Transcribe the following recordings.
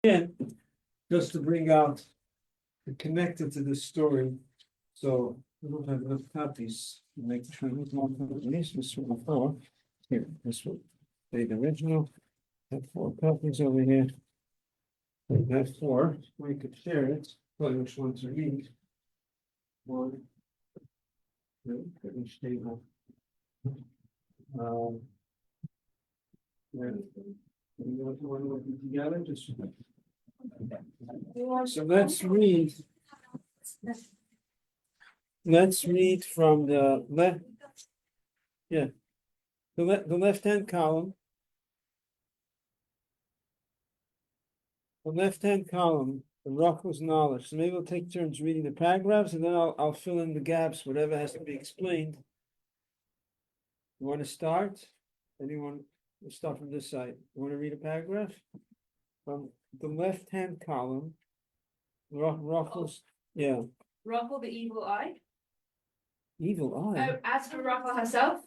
Again, just to bring out and connect it to the story. So we don't have enough copies to make sure we don't have these. This one four. Here, this one. The original. Have 4 copies over here. We have 4. We could share it. Tell you which one to read. 1. 2. Each table. Yeah. You want to look together? Just. So let's read. Let's read from the left. Yeah. The left-hand column. The left-hand column, the Rachel's knowledge. So maybe we'll take turns reading the paragraphs, and then I'll fill in the gaps, whatever has to be explained. You want to start? Anyone? We'll start from this side. You want to read a paragraph? From the left-hand column, Rachel's, yeah. Rachel, the evil eye. Evil eye. Oh, as for Rachel herself.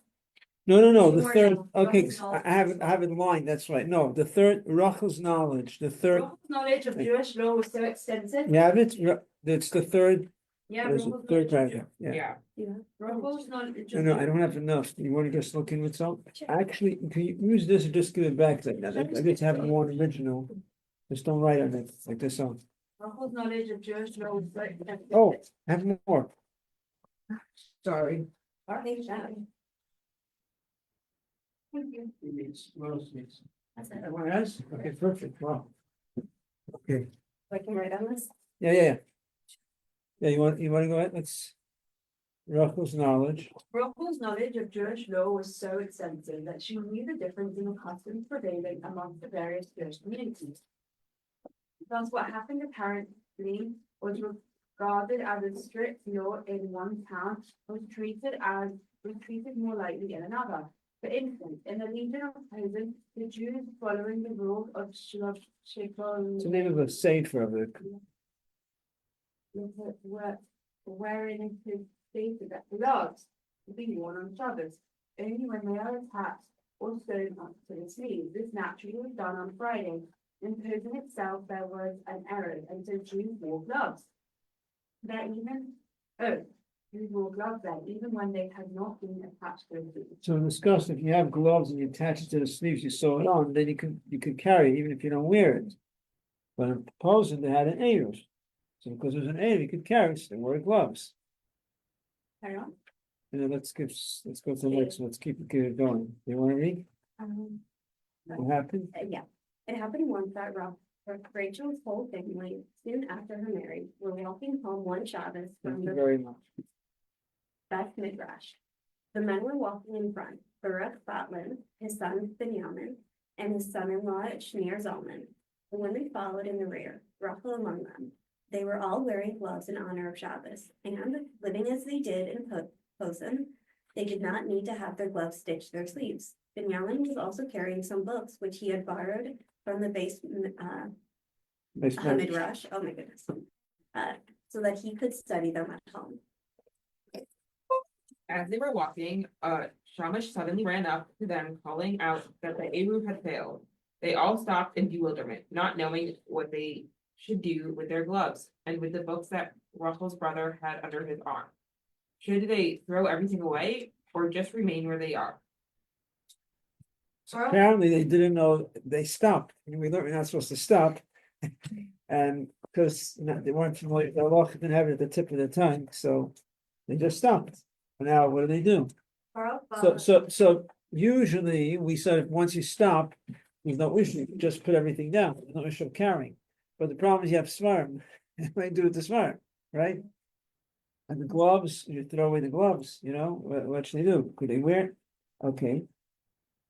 No, the More third, now. okay, Rachel's I have it in line, that's right. No, the third, Rachel's knowledge, the third, Rachel's knowledge of Jewish law was so extensive. you have it? It's the third, Yeah, there's a Rachel's third knowledge paragraph, yeah. Rachel's knowledge No, of no, I don't have enough. You want to just look in with some? Actually, can you use this or just give it back like that? I just have one original. Just don't write on it like this on. Rachel's knowledge of Jewish law was so extensive. Oh, have more. Sorry. Thank you. That's it. Everyone else? Okay, perfect, wow. Okay, I can write on this. yeah. Yeah, you want to go ahead? Let's. Rachel's knowledge. Rachel's knowledge of Jewish law was so extensive that she knew the difference in the customs prevailing among the various Jewish communities. Thus, what happened apparently was regarded as a strict law in one town was treated more lightly in another. For instance, in the Legion of Posen, the Jews following the rule of It's the name of a sefer of it. were wherein it is stated that gloves to be worn on Shabbos, only when they are attached or sewn up to the sleeve. This naturally was done on Friday. In Posen itself, there was an error, and so Jews wore gloves. Jews wore gloves then, even when they had not been attached to the sleeves. So in discuss if you have gloves and you attach it to the sleeves, you sew it on, then you could carry it even if you don't wear it. But in Posen they had an Eruv. So because there's an Eruv, you could carry it, so they wore gloves. Carry on. And then let's go to the next one. Let's keep it going. You want to read? What happened? Yeah, it happened once that Rachel's whole family, soon after her marriage, were walking home one Shabbos Thank from you the very much. Beth Midrash. The men were walking in front, Baruch Batlin, his son Benjamin, and his son-in-law Shneir Zalman. The women followed in the rear, Rachel among them. They were all wearing gloves in honor of Shabbos, and living as they did in Posen, they did not need to have their gloves stitched to their sleeves. Benjamin was also carrying some books which he had borrowed from the Midrash. Oh my goodness. So that he could study them at home. As they were walking, Shamash suddenly ran up to them, calling out that the Eruv had failed. They all stopped in bewilderment, not knowing what they should do with their gloves and with the books that Rachel's brother had under his arm. Should they throw everything away or just remain where they are? Apparently they didn't know, they stopped. And we learned we're not supposed to stop. And because they weren't familiar, the law didn't have it at the tip of their tongue, so they just stopped. And now what do? So usually we said if once you stop, there's no issue, you just put everything down, there's no issue of carrying. But the problem is you have svarim, they do it to svarim, right? And the gloves, you throw away the gloves, what should they do? Could they wear it? Okay.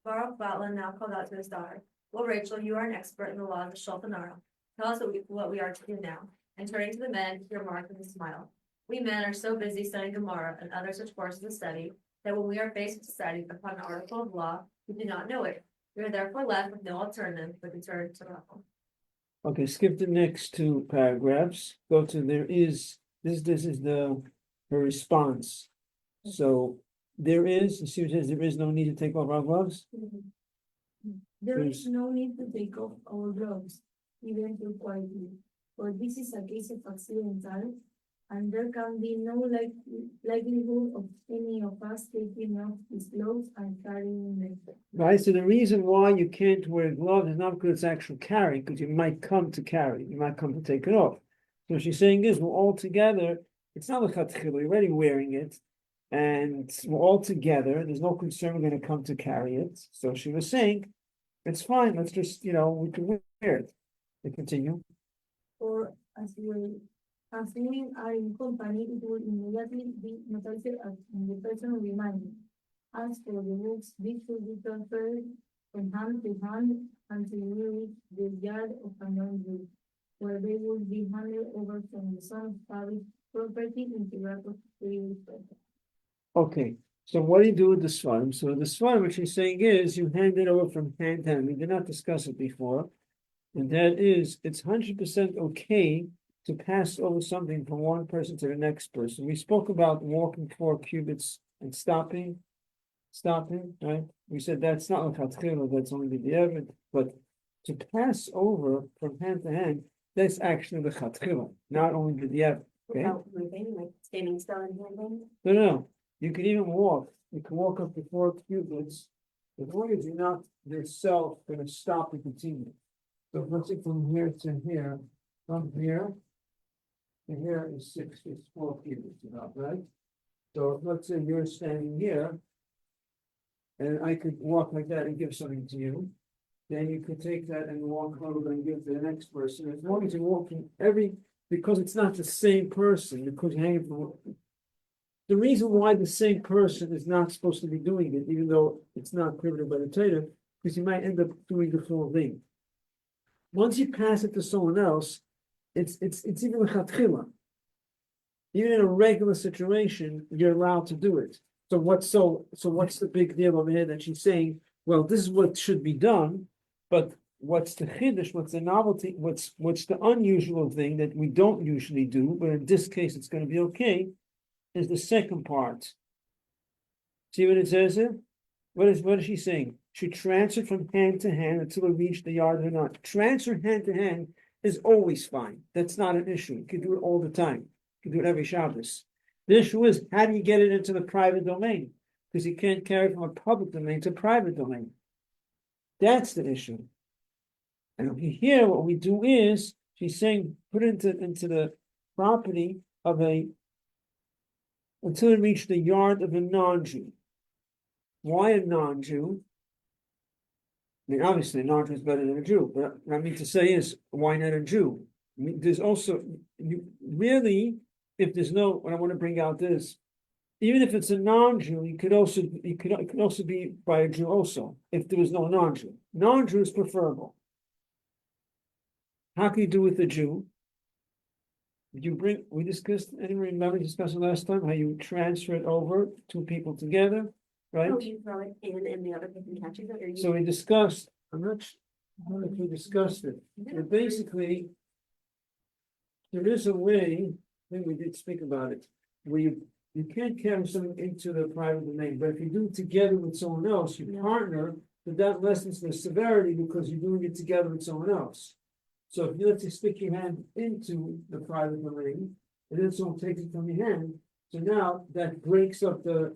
Baruch Batlin now called out to his daughter. Well, Rachel, you are an expert in the law of the Shulchan Aruch. Tell us what we are to do now. And turning to the men, he remarked with a smile. We men are so busy studying Gemara and other such courses of study that when we are faced with deciding upon an article of law, we do not know it. We are therefore left with no alternative but to turn to Rachel. Okay, skip the next 2 paragraphs. Go to this is her response. So there is, you see what it says, there is no need to take off our gloves. There is no need to take off our gloves. even to quietly. For this is a case of accidental, and there can be no likelihood of any of us taking off his gloves and carrying it. Right, so the reason why you can't wear gloves is not because it's actual carrying, because you might come to carry, you might come to take it off. So what she's saying is, we're all together, it's not like we're already wearing it, and we're all together, there's no concern we're gonna come to carry it. So she was saying, it's fine, let's just, we can wear it. We continue. Or as women are in company, it will immediately be noticed as the person reminding. As for the books, these should be transferred from hand to hand until we reach the yard of another group, where they will be handed over from the son of public property into record to property. Okay, so what do you do with the Svarim? So the Svarim, what she's saying is, you hand it over from hand to hand. We did not discuss it before. And that is, it's 100% okay to pass over something from one person to the next person. We spoke about walking 4 cubits and stopping, right? We said that's not like Hatchila, that's only the Evid, but to pass over from hand to hand, that's actually the Hatchila, not only the Evid. Okay? Without moving, like standing still and handling. No, you can even walk. You can walk up to 4 cubits, as long as you're not yourself gonna stop and continue. So let's say from here to here, from here to here is 4 cubits, right? So let's say you're standing here, and I could walk like that and give something to you. Then you could take that and walk over and give to the next person. As long as you're walking because it's not the same person, because you're hanging from. The reason why the same person is not supposed to be doing it, even though it's not prohibited by the Torah, because you might end up doing the full thing. Once you pass it to someone else, it's even a chatchila. Even in a regular situation, you're allowed to do it. So what's the big deal over here that she's saying? Well, this is what should be done, but what's the chiddush? What's the novelty? What's the unusual thing that we don't usually do? But in this case, it's going to be okay. Is the second part. See what it says here? What is she saying? She transferred from hand to hand until it reached the yard or not. Transfer hand to hand is always fine. That's not an issue. You can do it all the time. You can do it every Shabbos. The issue is, how do you get it into the private domain? Because you can't carry it from a public domain to a private domain. That's the issue. And here, what we do is, she's saying, put it into the property of until it reached the yard of a non-Jew. Why a non-Jew? I mean, obviously, a non-Jew is better than a Jew, but what I mean to say is, why not a Jew? I mean, there's also, if there's no, what I want to bring out is, even if it's a non-Jew, it could also be by a Jew also, if there was no non-Jew. Non-Jew is preferable. How can you do with a Jew? We discussed, anyone remember discussing last time, how you transfer it over 2 people together, right? Oh, you throw it in and the other person catches it, or you? So we discussed, I don't know if we discussed it, but basically, there is a way, I think we did speak about it, where you can't carry something into the private domain, but if you do it together with someone else, you partner, but that lessens the severity because you're doing it together with someone else. So if you let you stick your hand into the private domain, and then someone takes it from your hand, so now that breaks up the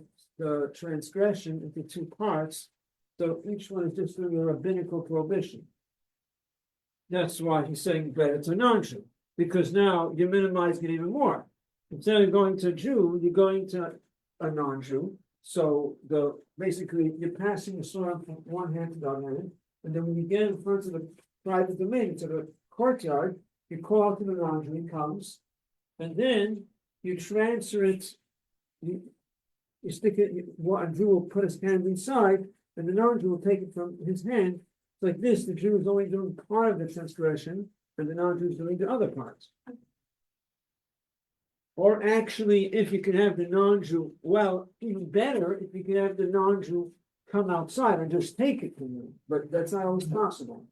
transgression into 2 parts. So each one is just doing a rabbinical prohibition. That's why he's saying better to non-Jew, because now you're minimizing it even more. Instead of going to a Jew, you're going to a non-Jew. So basically you're passing the sword from one hand to the other hand, and then when you get in front of the private domain, to the courtyard, you call out to the non-Jew, he comes, and then you transfer it. You stick it. A Jew will put his hand inside, and the non-Jew will take it from his hand. It's like this: the Jew is only doing part of the transgression, and the non-Jew is doing the other parts. Or actually, if you can have the non-Jew, well, even better if you can have the non-Jew come outside and just take it from you. But that's not always possible.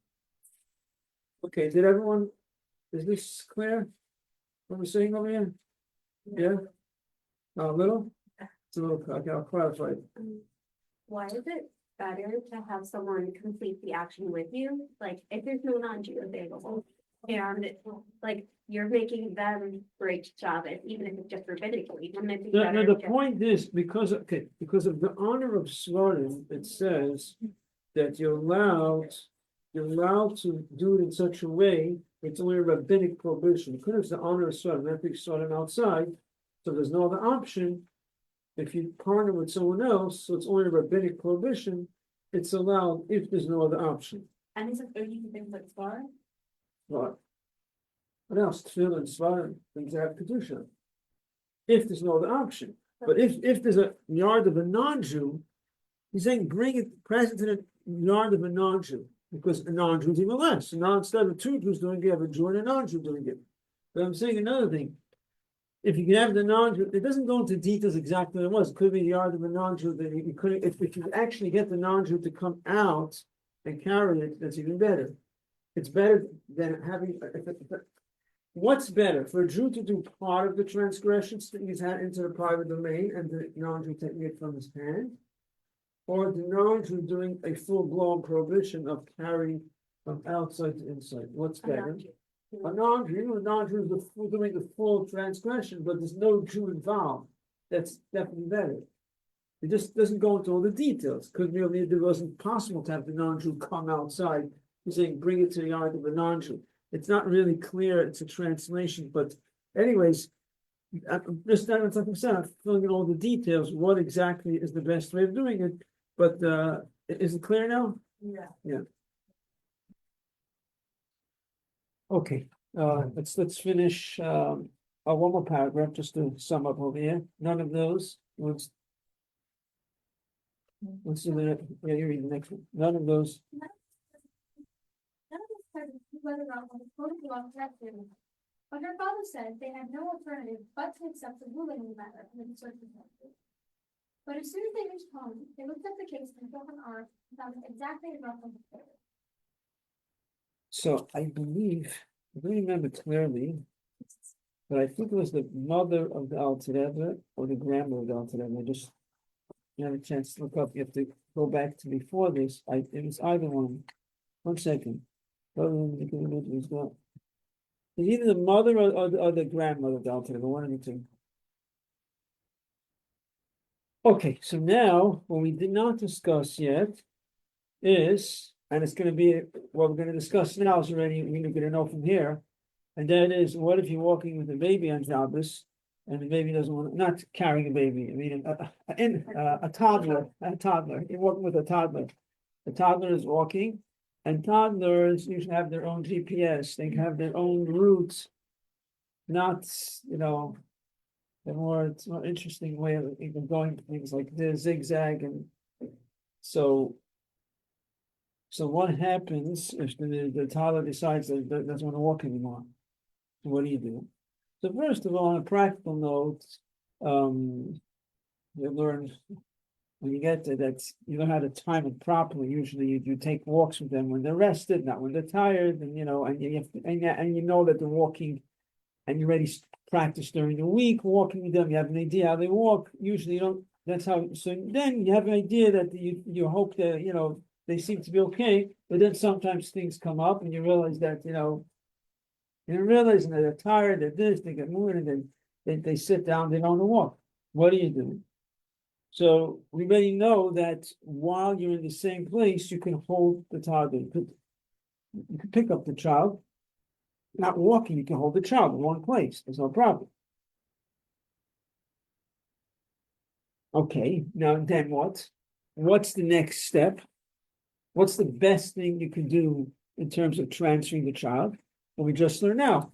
Okay, is this clear? What we're saying over here? Yeah? A little? It's a little, okay, I'll clarify. Why is it better to have someone complete the action with you? Like, if there's no non-Jew available, And like, you're making them break Shabbos, even if it's just rabbinically, wouldn't it be No, better? the just- point is, because of the honor of Svarim, it says that you're allowed to do it in such a way, it's only a rabbinic prohibition, because it's the honor of Svarim, that big Svarim outside, so there's no other option. If you partner with someone else, so it's only a rabbinic prohibition, it's allowed if there's no other option. And is it thirty things like far? But what else? Tefillah and Svarim, things that have Kedusha. If there's no other option. But if there's a yard of a non-Jew, he's saying bring it present to the yard of a non-Jew, because a non-Jew is even less. So now instead of two Jews doing it, you have a Jew and a non-Jew doing it. But I'm saying another thing. If you can have the non-Jew, it doesn't go into details exactly what it was. It could be the yard of a non-Jew that you couldn't, if you actually get the non-Jew to come out and carry it, that's even better. It's better than having, what's better, for a Jew to do part of the transgression, sticking his hand into the private domain and the non-Jew taking it from his hand? Or the non-Jew doing a full-blown prohibition of carrying from outside to inside? What's better? A non-Jew is doing the full transgression, but there's no Jew involved. That's definitely better. It just doesn't go into all the details. Could mean it wasn't possible to have the non-Jew come outside. He's saying bring it to the yard of a non-Jew. It's not really clear. It's a translation, but anyways, I'm just like I said, I'm filling in all the details. What exactly is the best way of doing it? But is it clear now? Yeah. Okay, let's finish one more paragraph just to sum up over here. None of those. Let's do you read the next one. None of those. None of his presents whether or not the code of law corrected. But her father said they had no alternative but to accept the ruling in the matter under the circumstances. But as soon as they reached home, they looked at the case and built an arm and found it exactly as rough as the paper. So I don't remember clearly, but I think it was the mother of the Alter Rebbe or the grandmother of the Alter Rebbe. I just had a chance to look up. You have to go back to before this. It was either one. 1 second. It's either the mother or the grandmother of the Alter Rebbe, one of the two. Okay, so now what we did not discuss yet is, and it's going to be what we're going to discuss now is already we're going to know from here, and that is what if you're walking with a baby on Shabbos and the baby doesn't want not carrying a baby, I mean a toddler, you're walking with a toddler. The toddler is walking, and toddlers usually have their own GPS, they have their own routes, not it's more interesting way of even going things like this zigzag and so what happens if the toddler decides that doesn't want to walk anymore? So what do you do? So first of all, on a practical note, you learn when you get to that, you know how to time it properly. Usually you take walks with them when they're rested, not when they're tired, and and you have to, and you know that they're walking and you already practice during the week walking with them, you have an idea how they walk. Usually you don't, that's how, so then you have an idea that you hope that, they seem to be okay, but then sometimes things come up and you realize that, you realize that they're tired, they're this, they get moving, and then they sit down, they don't want to walk. What do you do? So we already know that while you're in the same place, you can hold the toddler. You could pick up the child. Not walking, you can hold the child in one place. There's no problem. Okay, now then what? What's the next step? What's the best thing you can do in terms of transferring the child? Well, we just learned now.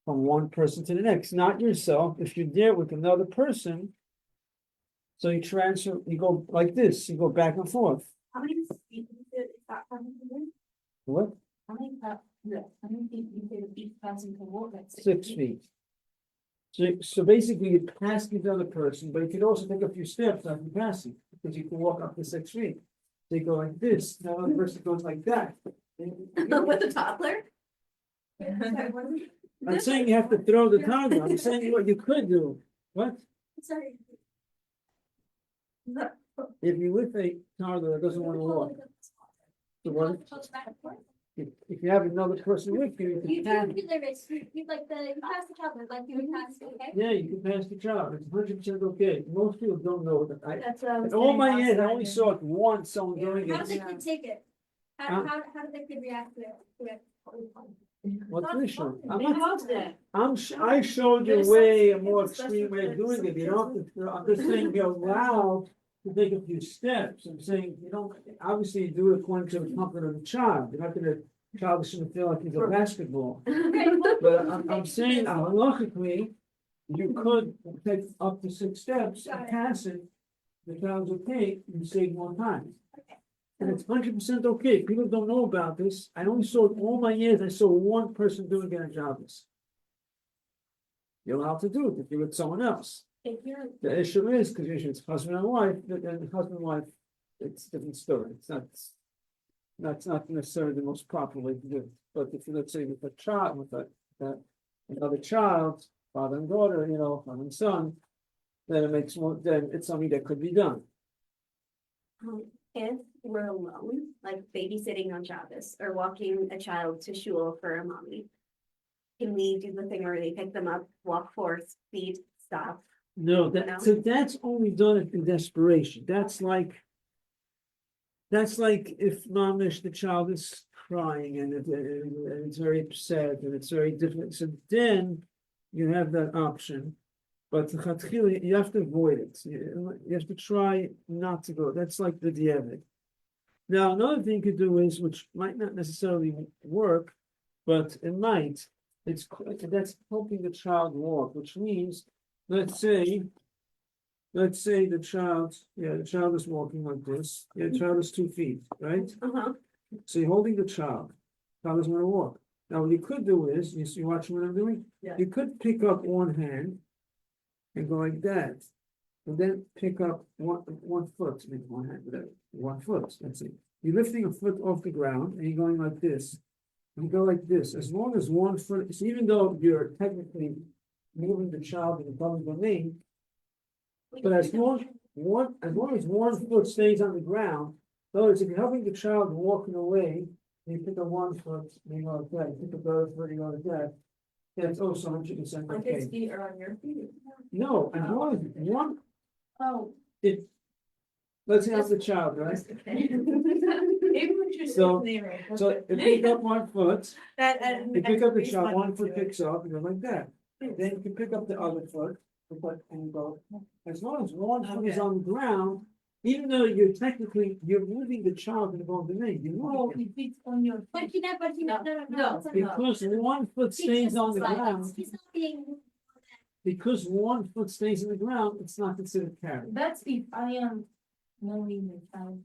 From one person to the next, not yourself. If you're there with another person, so you transfer, you go like this, you go back and forth. How many feet is that from you? What? How many feet you say that each person can walk? Like 6 feet. So basically you pass the other person, but you can also take a few steps after passing, because you can walk up to 6 feet. They go like this, now the other person goes like that. With the toddler? I'm saying you have to throw the toddler. I'm saying what you could do. What? Sorry. If you're with a toddler that doesn't want to walk. So what? if you have another person with you, you You can do deliver it, you like you pass the chocolate, like you would pass it, okay? yeah, you can pass the child, it's 100% okay, most people don't know that, That's what I was in all saying my last years, I time, only yeah. saw it once, someone doing How it. did the kid take it? Huh? How did the kid react to it? What's Not the issue? fun. I'm They not, loved it. I showed you There's way a such- more it's a extreme way of special- doing it, you don't have to, I'm just saying you're allowed to take a few steps, I'm saying, you don't, obviously you do it according to the comfort of the child, you're not gonna, child shouldn't feel like he's a basketball. But I'm saying halachically, you could take up to 6 steps and pass it, the child's okay, you save more time. And it's 100% okay, people don't know about this, I only saw it all my years, I saw one person doing it on Shabbos. You're allowed to do it if you're with someone else. If you're, The issue is, because usually it's husband and wife, but then husband and wife, it's a different story, it's not. That's not necessarily the most proper way to do it, but if you, let's say with a child, another child, father and daughter, father and son. Then it makes more, then it's something that could be done. If we're alone, like babysitting on Shabbos or walking a child to shul for a mommy. Can we do the thing where they pick them up, walk forth, feed, stop? No, No? so that's only done in desperation, that's like. That's like if mamish, the child is crying and it's very upset and it's very difficult, so then you have that option. But you have to avoid it, you have to try not to go, that's like the diavad. Now, another thing you could do is, which might not necessarily work, but it might, that's helping the child walk, which means, let's say the child is walking like this, the child is 2 feet, right? So you're holding the child doesn't want to walk. Now, what you could do is, you watching what I'm doing? Yeah. You could pick up one hand and go like that, and then pick up one foot, maybe one hand, whatever, 1 foot, that's it. You're lifting a foot off the ground, and you're going like this. You go like this, as long as 1 foot, so even though you're technically moving the child in the public domain, but as long as 1 foot stays on the ground, in other words, if you're helping the child walking away, you pick up 1 foot, you go like that, you pick up the other foot, you go like that. That's also 100% Like his okay. feet are on your feet. No, as long as one, oh, let's have the child, right? Maybe we should. So if you pick up 1 foot, That, you pick up the child, 1 foot picks up, you go like that. Then you can pick up the other foot, and go, as long as 1 foot is on the ground, even though you're moving the child in the wrong domain, you're oh, moving it. if it's on your. But he never, no. No. Because 1 foot stays on the ground, He's not being. because 1 foot stays in the ground, it's not considered carry. That's if I am moving the child.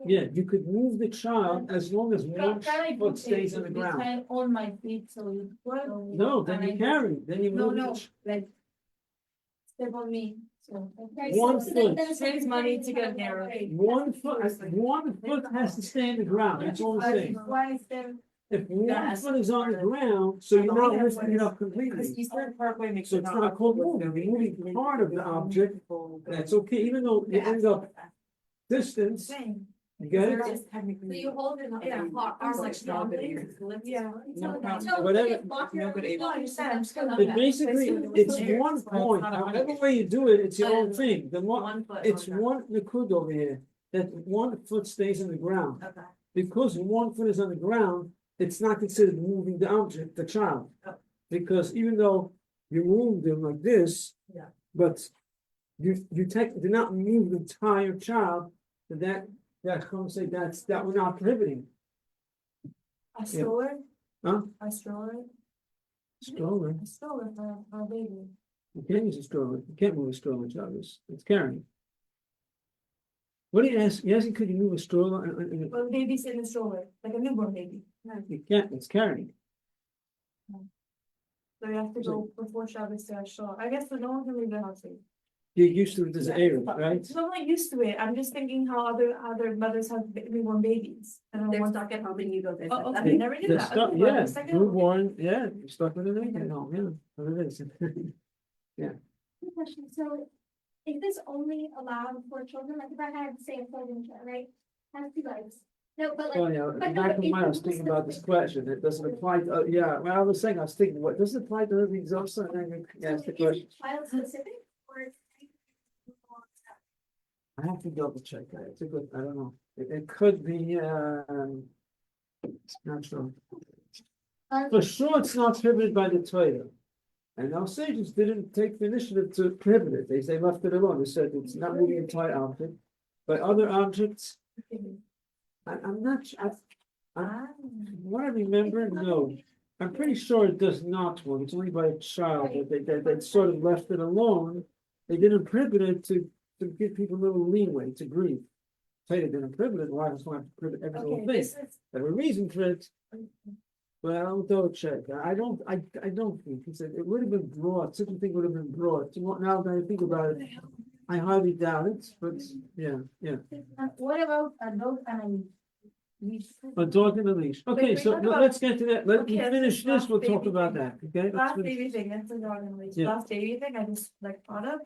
Yeah, you could move the child as long as Can 1 I foot put stays on the the ground. child on my feet so it. No, then you carry, then you No, move. no, like. Step on me, so. Okay, One so foot. then it's Saves money to get narrow. 1 foot has to stay in the ground, that's all I'm saying. Why is there? If 1 foot is on the ground, so you're not lifting it up completely. Eastern Parkway makes So it's not called moving, you're moving part of the object, that's okay, even though you end up distance, you get it? So you hold it up, yeah, arms like strongly. Yeah. Whatever. But basically, it's one point, whatever way you do it, it's your own thing, the one, 1 foot. it's one nakud over here, that 1 foot stays in the ground. Okay. Because 1 foot is on the ground, it's not considered moving the object, the child. Oh. Because even though you move them like this. Yeah. But you do not move the entire child, that come say that we're not prohibiting. A stroller? Huh? A stroller? Stroller, A stroller for a baby. you can't use a stroller, you can't move a stroller, Travis, it's carrying. What do you ask, you asking, could you move a stroller? Well, baby's in a stroller, like a newborn baby. You can't, it's carrying. So you have to go before Shabbos to a stroller. I guess no one can leave the house. You're used to it as an area, right? No, I'm not used to it. I'm just thinking how other mothers have newborn babies. And I They're want. stuck at home and you go visit Oh, them. okay, never knew They're that. stuck, Okay, well, yeah, it's like a- newborn, yeah, you're stuck with it again, no, yeah, what it is. Good question, so is this only allowed for children, like if I had, say, a children, right? Has 2 legs, No, but Oh, like, yeah, but no, back in it- mind, I was thinking about this question, it doesn't apply to, yeah, well, I was saying, I was thinking, what, does it apply to everything also, and then you so ask the is question. it child specific or? is it- I have to double check that, it's a good, I don't know, it could be, not sure. For sure, it's not prohibited by the Torah. And our sages didn't take the initiative to prohibit it, they left it alone, they said it's not moving the entire object. But other objects, I'm not, what I remember, no. I'm pretty sure it does not work, it's only by a child, they sort of left it alone. They didn't prohibit it to give people a little leeway to grieve. Say they didn't prohibit it, why does one have to prohibit every little Okay, thing? this is, They have a reason for it. Well, I'll double check, I don't think, he said, it would have been brought, such a thing would have been brought, now that I think about it, I highly doubt it, but, yeah. What about adult and leash? A dog in a leash, okay, we so talk no, about- let's get to that, let me Okay, let's finish just this, last we'll talk baby about thing. that, okay? Let's Last finish- baby thing, that's the dog and leash. Yeah. Last baby thing, I just like thought of.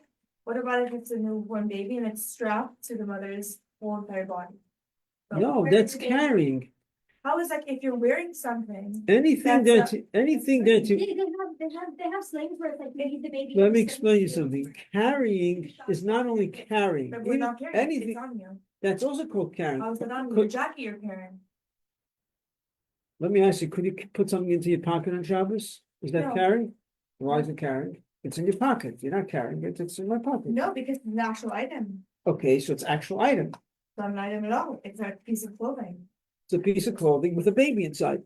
What about if it's a newborn baby and it's strapped to the mother's whole entire body? So No, where that's is it? carrying, How is like if you're wearing something? anything That's that, anything that you, They have slings where it's like maybe the baby. let in me the explain you sling. something, carrying is not only carrying, But we're even not carrying it, anything, it's on you. that's also called carrying. How's it on you? Could- The jacket you're carrying. Let me ask you, could you put something into your pocket on Shabbos? Is that No. carrying? Why is it carrying? It's in your pocket, you're not carrying it, it's in my pocket. No, because it's an actual item. Okay, so it's actual item, It's not an item at all. It's a piece of clothing. it's a piece of clothing with a baby inside.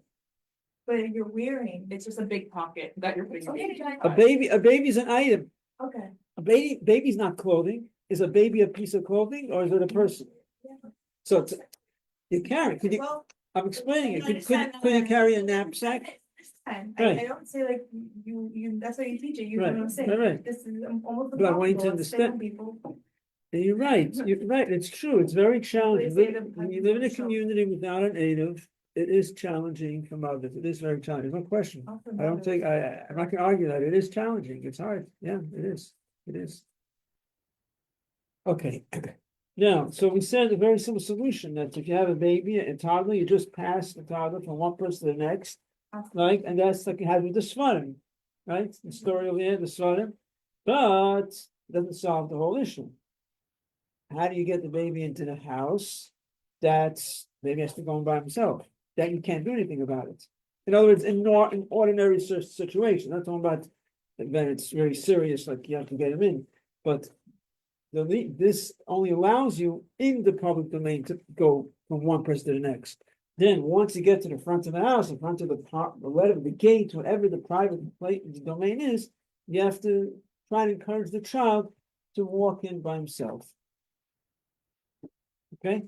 But you're wearing. It's just a big pocket that you're putting. your Okay, baby fine. inside. A baby's an item, Okay. baby's not clothing, is a baby a piece of clothing, or is it a person? So it's, you carry, could you, Well, I'm explaining it, I could understand you that. carry a knapsack? I Right. don't say like you, that's what you teach it, you know Right, what I'm saying? right. This is almost But I want you to impossible, it's staying understand. people. And you're right, it's true, it's very challenging, say the when you live in a country show. community without a native, it is challenging for mothers, it is very challenging, no question. Often I don't mothers. think, I'm not gonna argue that, it is challenging, it's hard, yeah, it is. Okay, now, so we said a very simple solution, that if you have a baby, a toddler, you just pass the toddler from one person to the next. Right, and that's like you have with the Svarim, right? The story over here, the Svarim, but it doesn't solve the whole issue. How do you get the baby into the house? That's baby has to go in by himself. That you can't do anything about it. In other words, in an ordinary situation, not talking about when it's very serious, like you have to get him in, but this only allows you in the public domain to go from one person to the next. Then, once you get to the front of the house, in front of the gate, whatever the private domain is, you have to try to encourage the child to walk in by himself. Okay?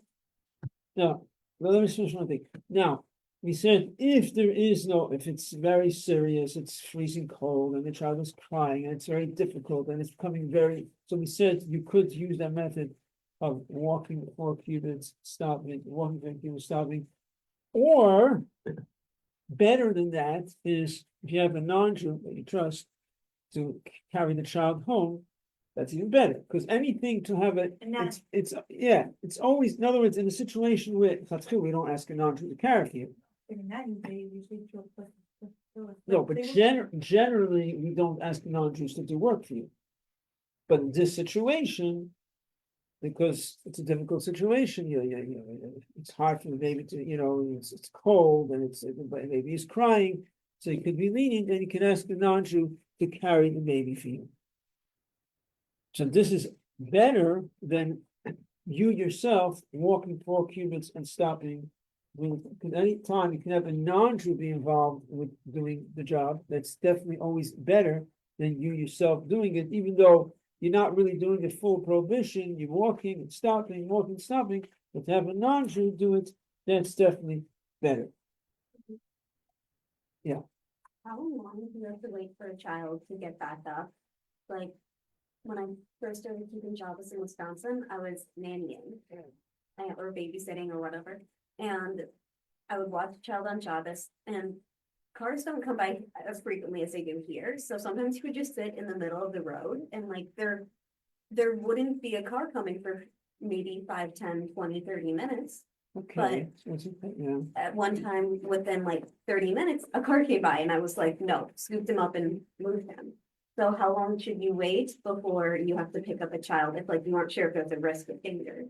Now, well, let me finish one thing. Now, we said if it's very serious, it's freezing cold, and the child is crying, and it's very difficult, and it's becoming so we said you could use that method of walking 4 cubits, stopping, walking 4 cubits, stopping. Or better than that is if you have a non-Jew that you trust to carry the child home, that's even better. Because anything to have it, it's always, in other words, in a situation where we don't ask a non-Jew to carry for you. No, but generally we don't ask non-Jews to do work for you. But in this situation, because it's a difficult situation, it's hard for the baby to, it's cold and the baby is crying, so you could be lenient and you can ask the non-Jew to carry the baby for you. So this is better than you yourself walking 4 cubits and stopping. Because any time you can have a non-Jew be involved with doing the job, that's definitely always better than you yourself doing it, even though you're not really doing a full prohibition, you're walking and stopping, but to have a non-Jew do it, that's definitely better. How long do you have to wait for a child to get back up? Like, when I first started keeping Shabbos in Wisconsin, I was nannying or babysitting or whatever. And I would watch a child on Shabbos, and cars don't come by as frequently as they do here. So sometimes you would just sit in the middle of the road and like there wouldn't be a car coming for maybe 5, 10, 20, 30 minutes. Okay, yeah, At one time, within like 30 minutes, a car came by and I was like, no, scooped him up and moved him. So how long should you wait before you have to pick up a child if like you aren't sure if there's a risk of injury?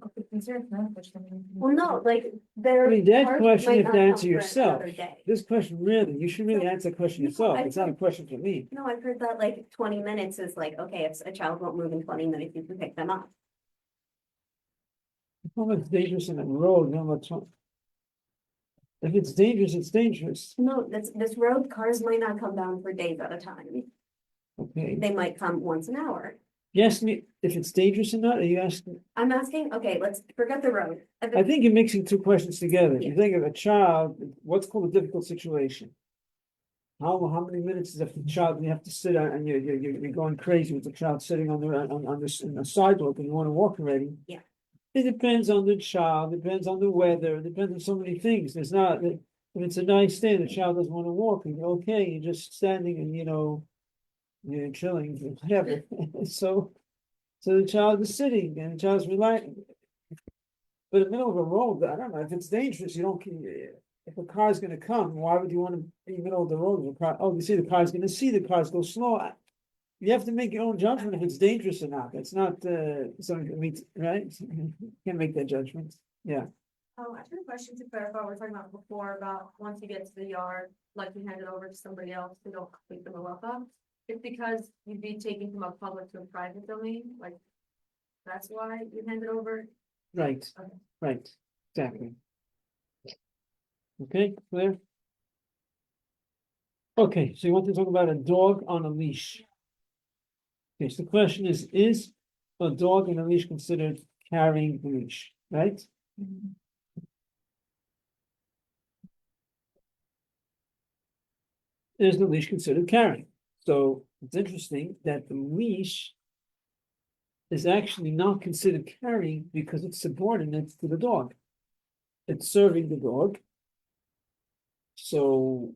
Well, no, like there. I mean, that cars question might you have not to come answer for yourself. another day. This question really, you should really answer the question No, yourself, I it's not a think- question for me. No, I've heard that like 20 minutes is like, okay, if a child won't move in 20 minutes, you can pick them up. How much dangerous in the road, how much. If it's dangerous, it's dangerous, No, this road, cars might not come down for days at a time. okay, They might come once an hour. you ask me if it's dangerous or not, are you asking? I'm asking, okay, let's forget the road. If I it's- think you're mixing two questions together. You Yeah. think of a child, what's called a difficult situation. How many minutes is if the child, you have to sit on, and you're going crazy with the child sitting on the sidewalk and you wanna walk already? Yeah. It depends on the child, depends on the weather, it depends on so many things. There's not, if it's a nice day, the child doesn't wanna walk, and you're okay, you're just standing and, you're chilling, whatever. So the child is sitting and the child's relaxing. But in the middle of a road, I don't know, if it's dangerous, you don't, if a car's gonna come, why would you wanna be in the middle of the road? The car, oh, you see the car's gonna see the cars go slow. You have to make your own judgment if it's dangerous or not. It's not, something that meets, right? You can't make that judgment, yeah. I have a question to clarify, we were talking about before about once you get to the yard, like you hand it over to somebody else, they don't complete the malacha. It's because you'd be taking from a public to a private domain, like, that's why you hand it over. Right, Okay. right, exactly. Okay, clear? Okay, so you want to talk about a dog on a leash? Okay, so the question is a dog on a leash considered carrying the leash, right? Is the leash considered carrying? So it's interesting that the leash is actually not considered carrying because it's subordinate to the dog. It's serving the dog. So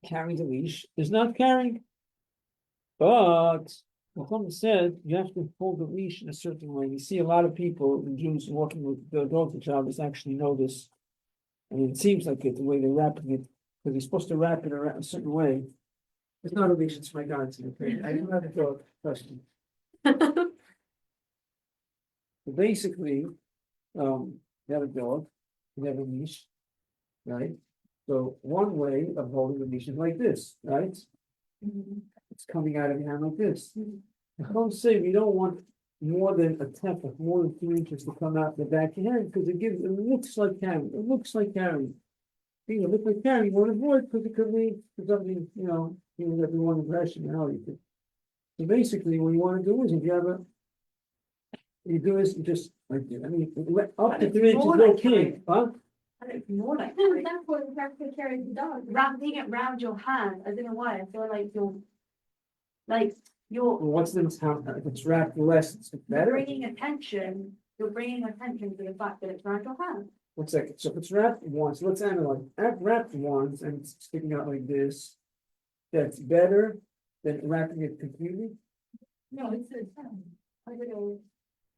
carrying the leash is not carrying. But Muhammad said you have to hold the leash in a certain way. You see a lot of people, Jews walking with the dog, which others actually know this. I mean, it seems like it, the way they're wrapping it, because you're supposed to wrap it around a certain way. It's not a leash, it's my God, I don't have a dog question. So basically, you have a dog, you have a leash, right? So one way of holding the leash is like this, right? It's coming out of your hand like this. I don't say we don't want more than a tenth of more than 2 inches to come out the back of your hand because it looks like carrying. It looks like carrying. You look like carrying, you want to avoid because it could lead to something, even that we want impression, you could. So basically, what you want to do is if you have you do is you just like this. I mean, up to 3 inches is okay, huh? That's what you have to carry the dog, wrapping it around your hand, I don't know why, I feel like you're Well, what's the if it's wrapped less, it's better. you're bringing attention to the fact that it's around your hand. 1 second, so if it's wrapped once, let's analyze, wrapped once and it's sticking out like this. That's better than wrapping it completely, No, it's I don't know,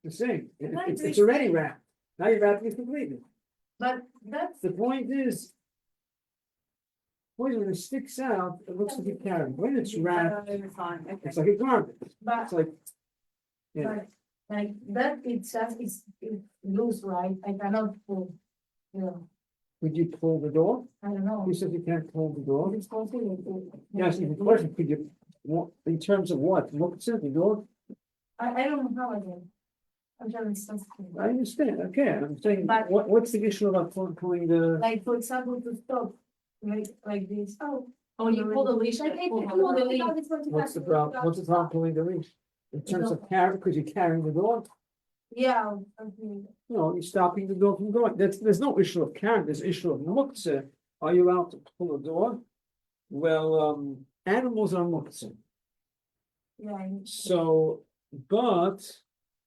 the same, Right, it's already wrapped, now you're wrapping it completely. but that's. The point is. When it sticks out, it looks like a carrot, when it's wrapped, Fine, okay. it's like a garment, But, it's like. Yeah, but, like, that itself is loose, right? I cannot pull, could you pull the door? I don't know. Who said you can't pull the door? It's possible. Yes, the question, could you, in terms of what, look at the door? I don't know how I do. I'm trying to sense. I understand, okay, I'm saying, But- what's the issue about pulling the? Like, for example, to stop, like this. Oh, you pull the leash. Like, if pull you the want leash. the dog is going to What's the pass problem, what's the problem pulling the leash? In terms of carrying, because you're carrying the dog, Yeah, something. you're stopping the dog from going, there's no issue of carrying, there's issue of muktzah. Are you allowed to pull a dog? Well, animals are muktzah, Yeah. so, but.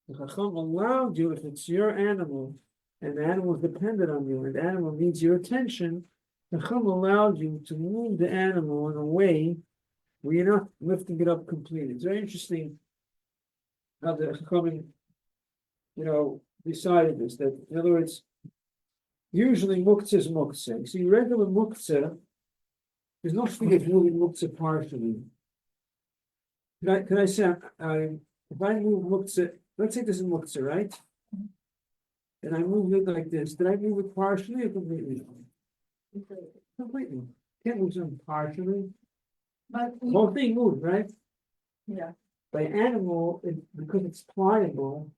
The Chacham allowed you, if it's your animal, and the animal is dependent on you, and the animal needs your attention, the Chacham allowed you to move the animal in a way where you're not lifting it up completely. It's very interesting how the Chacham, decided this, that, in other words, Usually muktzah is muktzah. So you regular muktzah, there's no thing of moving muktzah partially. Could I say, if I move muktzah, let's say this is muktzah, right? And I move it like this, did I move it partially or completely? Completely. Can't move something partially. But The whole thing moved, right? yeah, By animal, because it's pliable,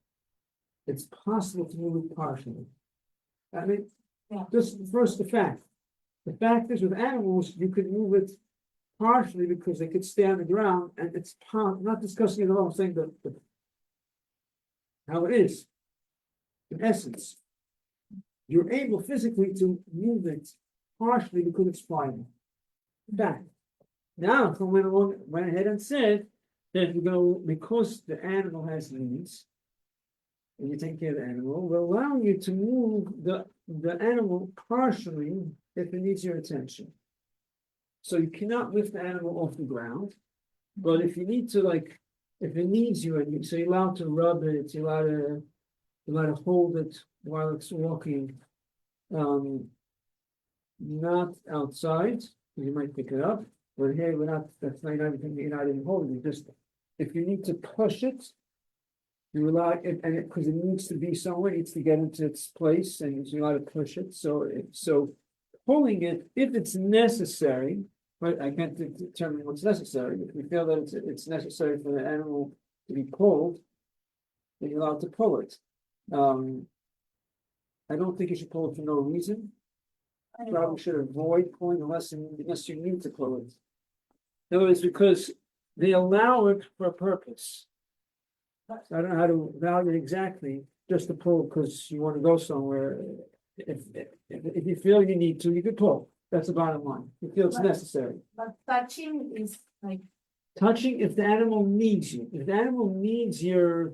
it's possible to move it partially. I mean, Yeah. just first the fact. The fact is with animals, you could move it partially because they could stay on the ground and it's not discussing it at all, I'm saying that how it is. In essence, you're able physically to move it partially because it's pliable. Fact. Now, someone went ahead and said that we're going because the animal has needs, and you take care of the animal, will allow you to move the animal partially if it needs your attention. So you cannot lift the animal off the ground, but if you need to, like, if it needs you, and so you're allowed to rub it, you're allowed to hold it while it's walking, not outside, you might pick it up, but here we're not, that's not everything, you're not even holding it, just, if you need to push it, you allow it, and it, because it needs to be somewhere, it needs to get into its place, and you're allowed to push it, so pulling it, if it's necessary, but I can't determine what's necessary, if we feel that it's necessary for the animal to be pulled, then you're allowed to pull it. I don't think you should pull it for no reason. Probably should avoid pulling unless you need to pull it. In other words, because they allow it for a purpose. So I don't know how to value it exactly, just to pull because you want to go somewhere. If you feel you need to, you can pull. That's the bottom line. You feel it's necessary. but touching is like, Touching if the animal needs you. If the animal needs your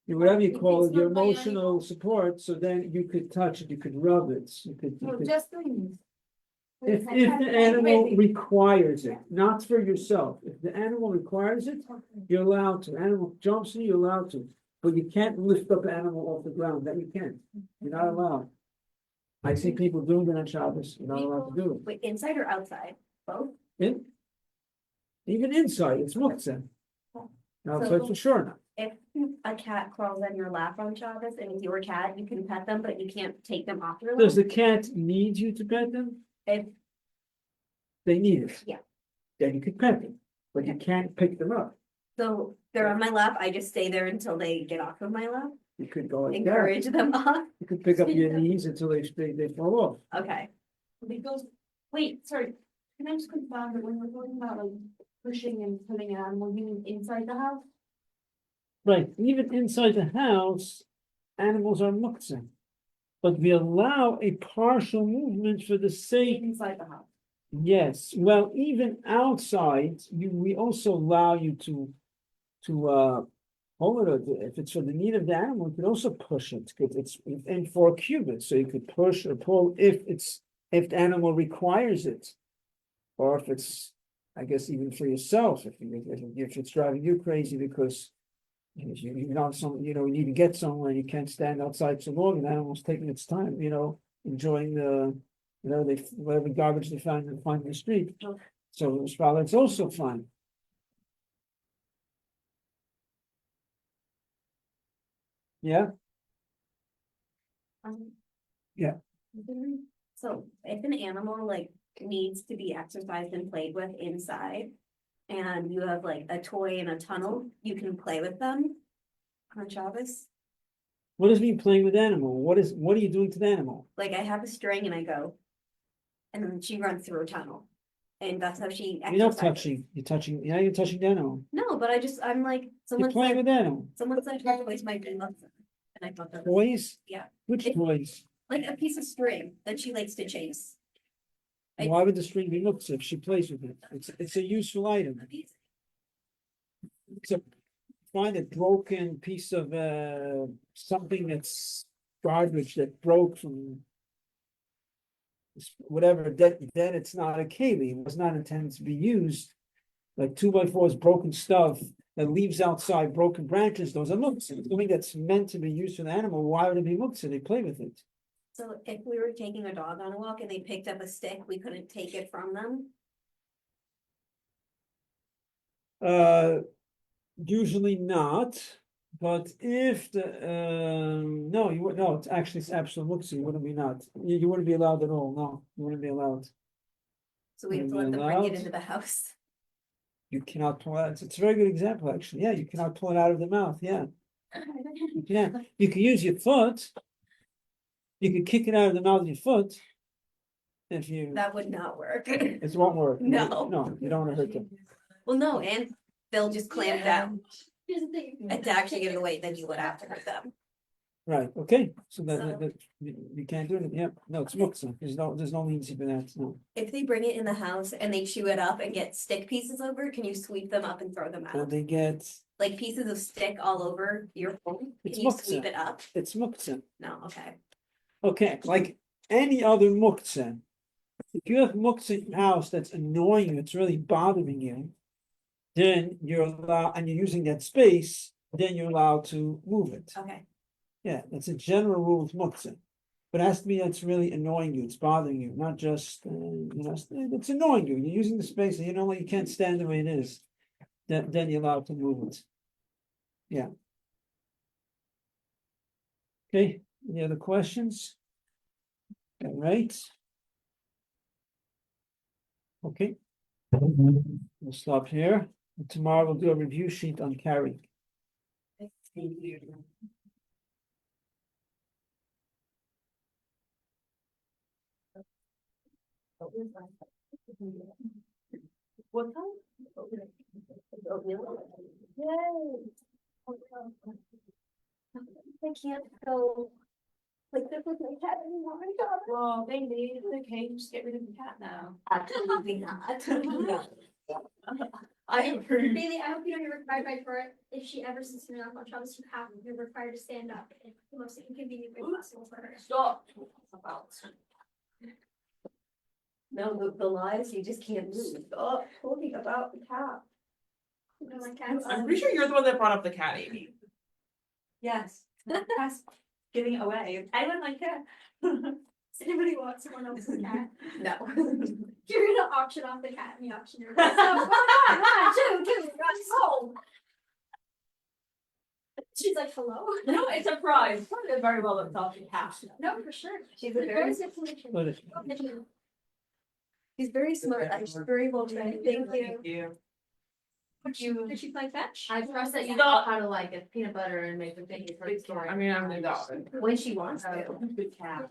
whatever you If call it's it, your not by emotional animal. support, so then you could touch it, you could rub it, you could. no, just doing If this. the animal requires it, not for yourself, if the animal requires it, you're allowed to. Animal jumps in, you're allowed to, but you can't lift up an animal off the ground. That you can't. You're not allowed. I see people doing that on Shabbos. You're not allowed to do it. Wait, inside or outside? Both? Even inside, it's muktzah. Outside for sure not. If a cat crawls on your lap on Shabbos and it's your cat, you can pet them, but you can't take them off your lap. Does the cat need you to pet them? If, They need it. Yeah. Then you can pet them, but you can't pick them up. so they're on my lap, I just stay there until they get off of my lap, You could go like that. encourage them off. You could pick up your knees until they fall off. Okay. Because, wait, sorry, can I just confirm that when we're talking about like pushing and pulling an animal, you mean inside the house? Right, even inside the house, animals are muktzah. But we allow a partial movement for the sake, Inside the house. yes, well, even outside, we also allow you to hold it, if it's for the need of the animal, you could also push it, because it's within 4 cubits, so you could push or pull if the animal requires it. Or if it's, I guess, even for yourself, if it's driving you crazy because you need to get somewhere, you can't stand outside so long, and the animal's taking its time, enjoying whatever garbage they find in the street. So it's also fine. Yeah, Yeah. So if an animal like needs to be exercised and played with inside, and you have like a toy in a tunnel, you can play with them on Shabbos. what does mean playing with animal? What are you doing to the animal? Like I have a string and I go, and then she runs through a tunnel, and that's how she You're not exercises. you're touching the animal. No, but I'm like, You're someone playing said, with the animal. her toys might be love them. And I thought that was Toys? Yeah. Which It- toys? like a piece of string that she likes to chase. Why would the string be looked if she plays with it? It's a useful item. It's a find a broken piece of something that's garbage that broke from whatever, then it's not a keli. It was not intended to be used. Like 2x4 is broken stuff that leaves outside broken branches, those are muktzah. Something that's meant to be used for the animal, why would it be muktzah? They play with it. So if we were taking a dog on a walk and they picked up a stick, we couldn't take it from them? Usually not, but if the, no, you would, no, it's actually, it's absolute muktzah, you wouldn't be not, you wouldn't be allowed at all, no, you wouldn't be allowed. So we have to Are we let them bring it allowed? into the house. You cannot pull out, it's a very good example, actually, yeah, you cannot pull it out of the mouth, yeah. You can use your foot. You can kick it out of the mouth with your foot. If you, That would not work. it won't work. No. No, you don't wanna hurt them. Well, no, and they'll just clamp down. Here's the thing. And to actually give it away, then you would have to hurt them. Right, okay, so So- you can't do it, yeah, no, it's muktzah, there's no leniency for that, no. If they bring it in the house and they chew it up and get stick pieces over, can you sweep them up and throw them And out? they get, Like pieces of stick all over your phone? It's Can you muktzah. sweep it up? it's muktzah. No, okay. Okay, like any other muktzah. If you have muktzah in your house that's annoying you, it's really bothering you. Then you're allowed, and you're using that space, then you're allowed to move it. Okay. Yeah, that's a general rule with muktzah. But it has to be that's really annoying you, it's bothering you, not just, it's annoying you, you're using the space and you know what, you can't stand the way it is. Then you're allowed to move it. Yeah. Okay, any other questions? All right. Okay. We'll stop here. And tomorrow we'll do a review sheet on carrying. What time? I can't go. Like this with my cat anymore. Well, they need the cage, just get rid of the cat now. Absolutely not. No. I approve. Bailey, I hope you know you're required by Torah, if she ever sits in an on Shabbos, you're required to stand up in the most inconvenient way possible for her. Stop. About. No, the lies, you just can't move. Stop talking about the cat. You know, like cats. I'm pretty sure you're the one that brought up the cat, Amy. Yes. Cat's giving it away. I would like it. Does anybody want someone else's cat? No. You're gonna auction off the cat in the auction room. So, come on, two, home. She's like, hello? No, it's a prize. It's very well looked after cat. No, for sure. She's a With very, bonus information. But it- she's very smart. She's very well trained. Thank you. You. Did she play fetch? I trust that you Stop. know how to like get peanut butter and make the thing for the story. I mean, I'm an dog. When she wants to. Good cat.